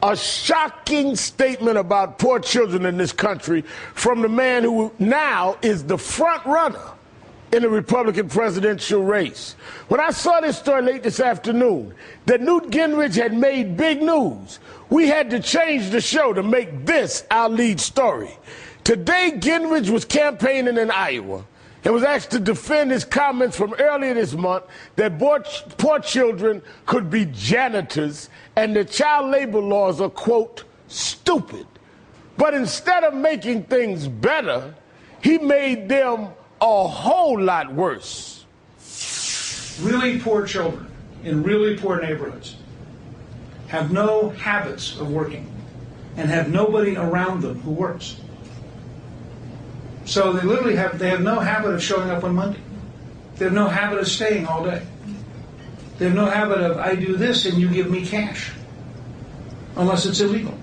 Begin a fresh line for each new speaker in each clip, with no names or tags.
a shocking statement about poor children in this country from the man who now is the front runner in the Republican presidential race. When I saw this story late this afternoon, that Newt Gingrich had made big news, we had to change the show to make this our lead story. Today, Gingrich was campaigning in Iowa and was asked to defend his comments from earlier this month that poor children could be janitors and that child labor laws are, quote, stupid. But instead of making things better, he made them a whole lot worse.
Really poor children in really poor neighborhoods have no habits of working and have nobody around them who works. So they literally have no habit of showing up on Monday. They have no habit of staying all day. They have no habit of, I do this and you give me cash, unless it's illegal.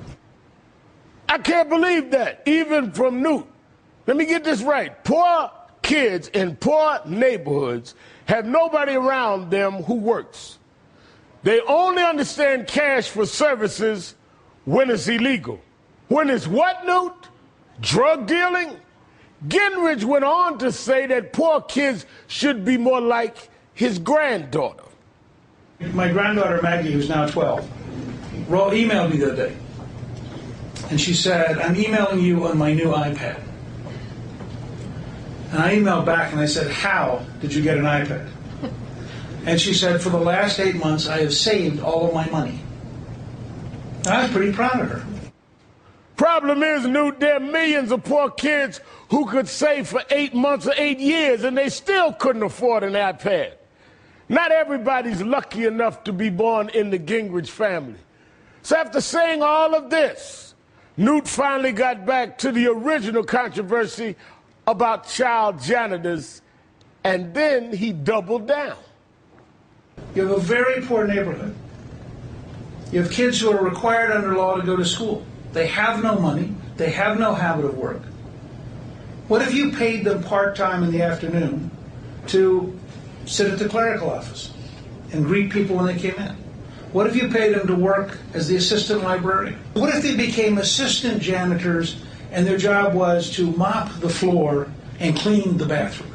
I can't believe that, even from Newt. Let me get this right. Poor kids in poor neighborhoods have nobody around them who works. They only understand cash for services when it's illegal. When it's what, Newt? Drug dealing? Gingrich went on to say that poor kids should be more like his granddaughter.
My granddaughter Maggie, who's now 12, emailed me the other day. And she said, I'm emailing you on my new iPad. And I emailed back and I said, how did you get an iPad? And she said, for the last 8 months, I have saved all of my money. And I was pretty proud of her.
Problem is, Newt, there are millions of poor kids who could save for 8 months or 8 years and they still couldn't afford an iPad. Not everybody's lucky enough to be born in the Gingrich family. So after saying all of this, Newt finally got back to the original controversy about child janitors, and then he doubled down.
You have a very poor neighborhood. You have kids who are required under law to go to school. They have no money. They have no habit of work. What if you paid them part-time in the afternoon to sit at the clerical office and greet people when they came in? What if you paid them to work as the assistant librarian? What if they became assistant janitors and their job was to mop the floor and clean the bathroom?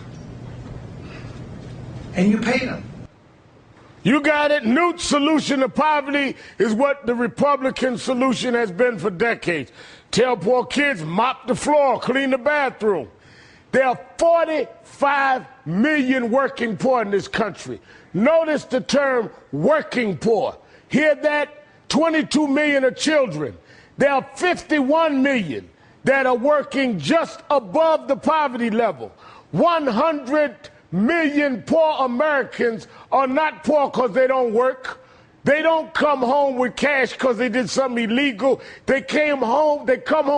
And you paid them.
You got it. Newt's solution to poverty is what the Republican solution has been for decades. Tell poor kids, mop the floor, clean the bathroom. There are 45 million working poor in this country. Notice the term working poor. Hear that? 22 million are children. There are 51 million that are working just above the poverty level. 100 million poor Americans are not poor because they don't work. They don't come home with cash because they did something illegal. They come home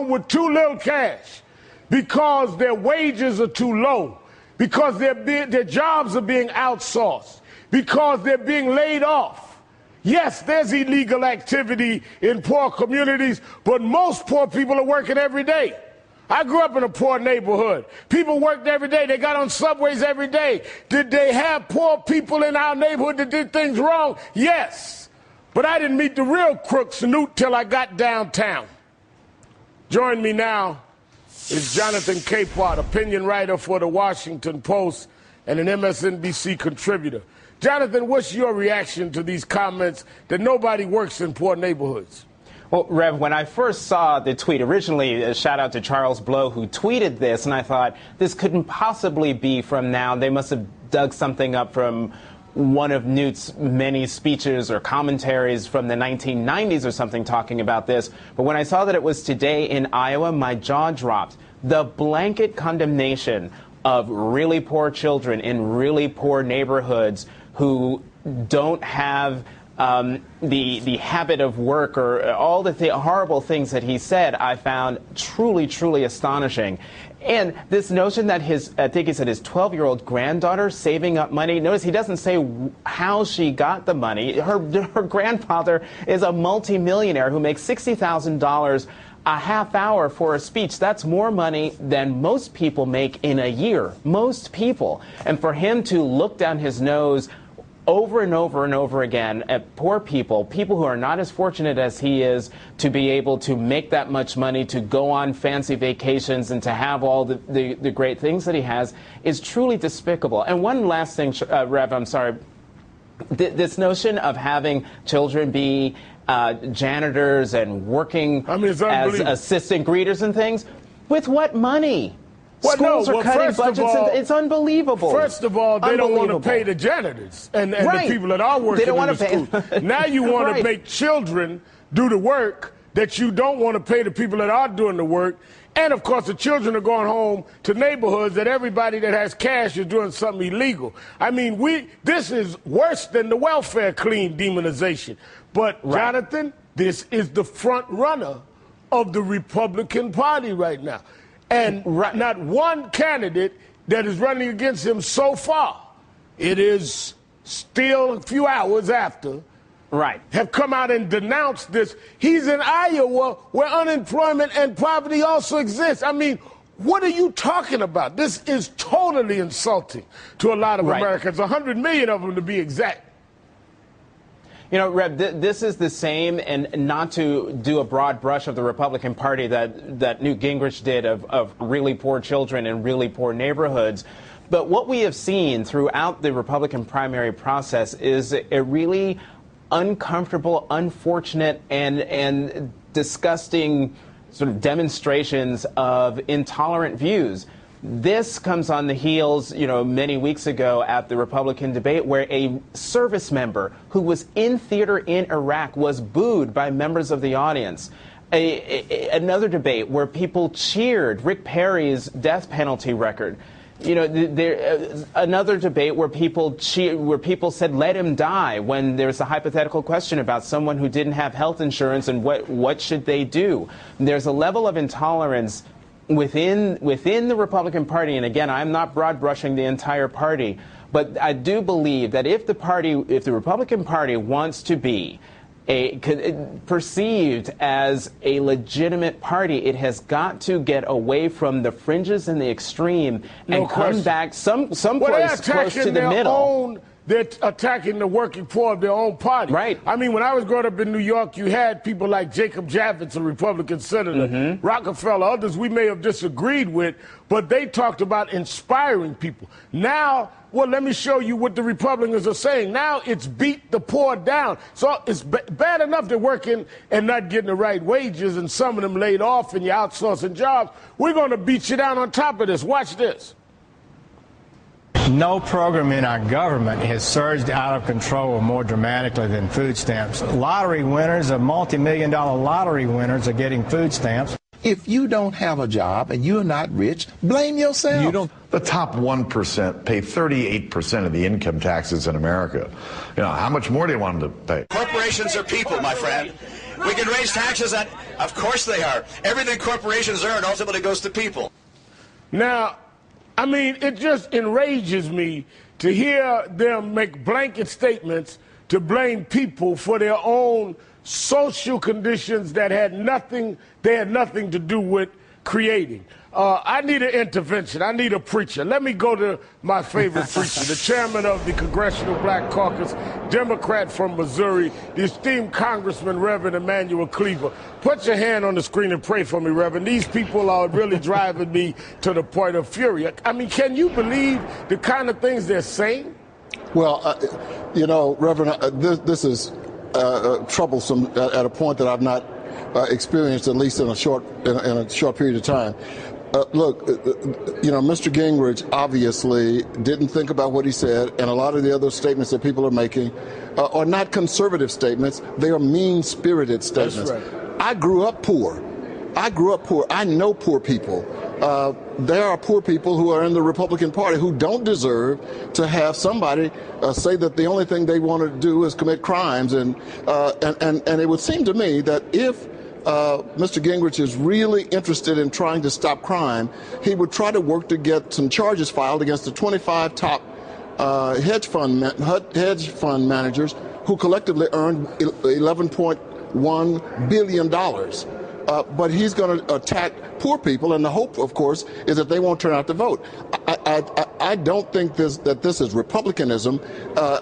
with too little cash because their wages are too low, because their jobs are being outsourced, because they're being laid off. Yes, there's illegal activity in poor communities, but most poor people are working every day. I grew up in a poor neighborhood. People worked every day. They got on subways every day. Did they have poor people in our neighborhood that did things wrong? Yes. But I didn't meet the real crooks, Newt, till I got downtown. Join me now is Jonathan Capehart, opinion writer for the Washington Post and an MSNBC contributor. Jonathan, what's your reaction to these comments that nobody works in poor neighborhoods?
Well, Rev, when I first saw the tweet, originally a shout out to Charles Blow who tweeted this, and I thought this couldn't possibly be from now. They must have dug something up from one of Newt's many speeches or commentaries from the 1990s or something talking about this. But when I saw that it was today in Iowa, my jaw dropped. The blanket condemnation of really poor children in really poor neighborhoods who don't have the habit of work or all the horrible things that he said, I found truly, truly astonishing. And this notion that I think he said his 12-year-old granddaughter saving up money. Notice he doesn't say how she got the money. Her grandfather is a multimillionaire who makes $60,000 a half hour for a speech. That's more money than most people make in a year. Most people. And for him to look down his nose over and over and over again at poor people, people who are not as fortunate as he is to be able to make that much money, to go on fancy vacations and to have all the great things that he has, is truly despicable. And one last thing, Rev, I'm sorry. This notion of having children be janitors and working as assistant greeters and things, with what money? Schools are cutting budgets. It's unbelievable.
First of all, they don't want to pay the janitors and the people that are working in the school. Now you want to make children do the work that you don't want to pay the people that are doing the work. And, of course, the children are going home to neighborhoods that everybody that has cash is doing something illegal. I mean, this is worse than the welfare clean demonization. But, Jonathan, this is the front runner of the Republican Party right now. And not one candidate that is running against him so far, it is still a few hours after, have come out and denounced this. He's in Iowa where unemployment and poverty also exist. I mean, what are you talking about? This is totally insulting to a lot of Americans, 100 million of them to be exact.
You know, Reb, this is the same, and not to do a broad brush of the Republican Party that Newt Gingrich did of really poor children in really poor neighborhoods. But what we have seen throughout the Republican primary process is a really uncomfortable, unfortunate, and disgusting sort of demonstrations of intolerant views. This comes on the heels, many weeks ago at the Republican debate where a service member who was in theater in Iraq was booed by members of the audience. Another debate where people cheered Rick Perry's death penalty record. Another debate where people said, let him die, when there's a hypothetical question about someone who didn't have health insurance and what should they do. There's a level of intolerance within the Republican Party, and again, I'm not broad brushing the entire party, but I do believe that if the Republican Party wants to be perceived as a legitimate party, it has got to get away from the fringes and the extreme and come back someplace close to the middle.
They're attacking the working poor of their own party. Right. I mean, when I was growing up in New York, you had people like Jacob Javits, a Republican senator, Rockefeller, others we may have disagreed with, but they talked about inspiring people. Now, well, let me show you what the Republicans are saying. Now it's beat the poor down. So it's bad enough they're working and not getting the right wages, and some of them laid off and you're outsourcing jobs. We're going to beat you down on top of this. Watch this.
No program in our government has surged out of control more dramatically than food stamps. Lottery winners, multi-million-dollar lottery winners are getting food stamps.
If you don't have a job and you're not rich, blame yourself.
The top 1% pay 38% of the income taxes in America. How much more do you want them to pay?
Corporations are people, my friend. We can raise taxes on, of course they are. Everything corporations earn ultimately goes to people.
Now, I mean, it just enrages me to hear them make blanket statements to blame people for their own social conditions that they had nothing to do with creating. I need an intervention. I need a preacher. Let me go to my favorite preacher, the chairman of the Congressional Black Caucus, Democrat from Missouri, the esteemed Congressman Reverend Emanuel Cleaver. Put your hand on the screen and pray for me, Reverend. These people are really driving me to the point of fury. I mean, can you believe the kind of things they're saying?
Well, Reverend, this is troublesome at a point that I've not experienced, at least in a short period of time. Look, Mr. Gingrich obviously didn't think about what he said, and a lot of the other statements that people are making are not conservative statements. They are mean-spirited statements.
That's right.
I grew up poor. I know poor people. There are poor people who are in the Republican Party who don't deserve to have somebody say that the only thing they want to do is commit crimes. And it would seem to me that if Mr. Gingrich is really interested in trying to stop crime, he would try to work to get some charges filed against the 25 top hedge fund managers who collectively earned $11.1 billion. but he's going to attack poor people, and the hope, of course, is that they won't turn out to vote. I don't think that this is republicanism.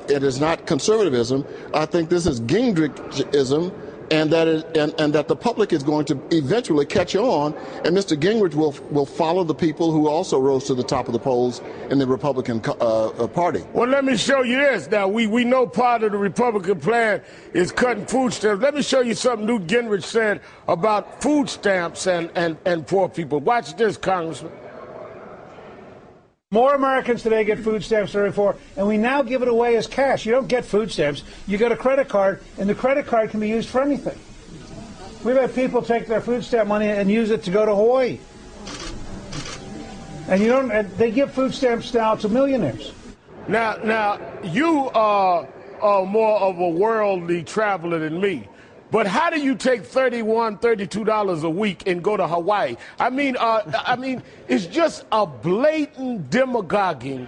It is not conservatism. I think this is Gingrichiism, and that the public is going to eventually catch on, and Mr. Gingrich will follow the people who also rose to the top of the polls in the Republican Party.
Well, let me show you this. Now, we know part of the Republican plan is cutting food stamps. Let me show you something Newt Gingrich said about food stamps and poor people. Watch this, Congressman.
More Americans today get food stamps than before, and we now give it away as cash. You don't get food stamps. You get a credit card, and the credit card can be used for anything. We've had people take their food stamp money and use it to go to Hawaii. And they give food stamps now to millionaires.
Now, you are more of a worldly traveler than me. But how do you take $31, $32 a week and go to Hawaii? I mean, it's just a blatant demagoguing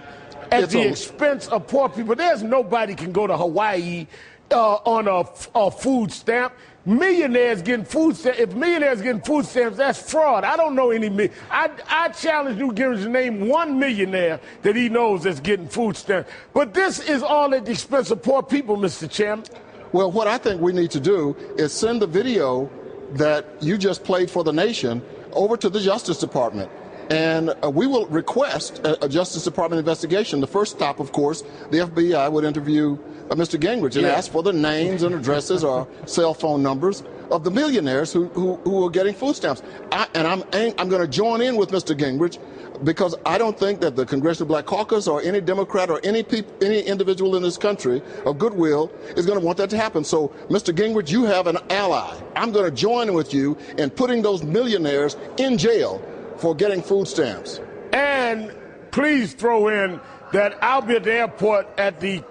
at the expense of poor people. There's nobody can go to Hawaii on a food stamp. Millionaires getting food stamps. If millionaires getting food stamps, that's fraud. I don't know any. I challenge Newt Gingrich to name one millionaire that he knows that's getting food stamps. But this is all at the expense of poor people, Mr. Chairman.
Well, what I think we need to do is send the video that you just played for the nation over to the Justice Department. And we will request a Justice Department investigation. The first stop, of course, the FBI would interview Mr. Gingrich and ask for the names and addresses or cell phone numbers of the millionaires who are getting food stamps. I'm going to join in with Mr. Gingrich, because I don't think that the Congressional Black Caucus or any Democrat or any individual in this country of goodwill is going to want that to happen. So, Mr. Gingrich, you have an ally. I'm going to join with you in putting those millionaires in jail for getting food stamps.
And please throw in that I'll be at the airport at the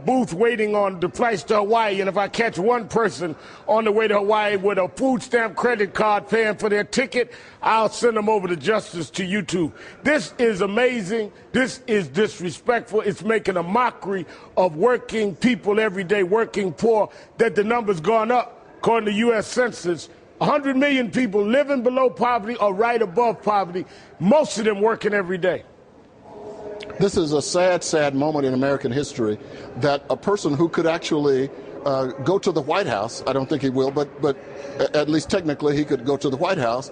booth waiting on the flights to Hawaii, and if I catch one person on the way to Hawaii with a food stamp credit card paying for their ticket, I'll send them over to justice to you too. This is amazing. This is disrespectful. It's making a mockery of working people every day, working poor, that the number's gone up. According to the U.S. Census, 100 million people living below poverty or right above poverty, most of them working every day.
This is a sad, sad moment in American history that a person who could actually go to the White House, I don't think he will, but at least technically he could go to the White House,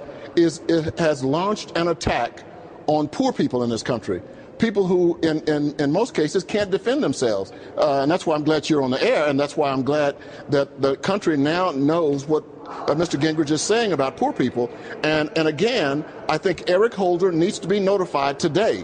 has launched an attack on poor people in this country. People who, in most cases, can't defend themselves. And that's why I'm glad you're on the air, and that's why I'm glad that the country now knows what Mr. Gingrich is saying about poor people. And again, I think Eric Holder needs to be notified today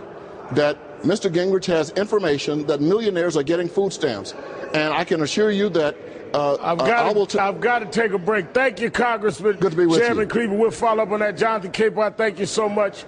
that Mr. Gingrich has information that millionaires are getting food stamps. And I can assure you that I've got
to take a break. Thank you, Congressman.
Good to be with you.
Chairman Cleveland, we'll follow up on that. Jonathan Capehart, thank you so much.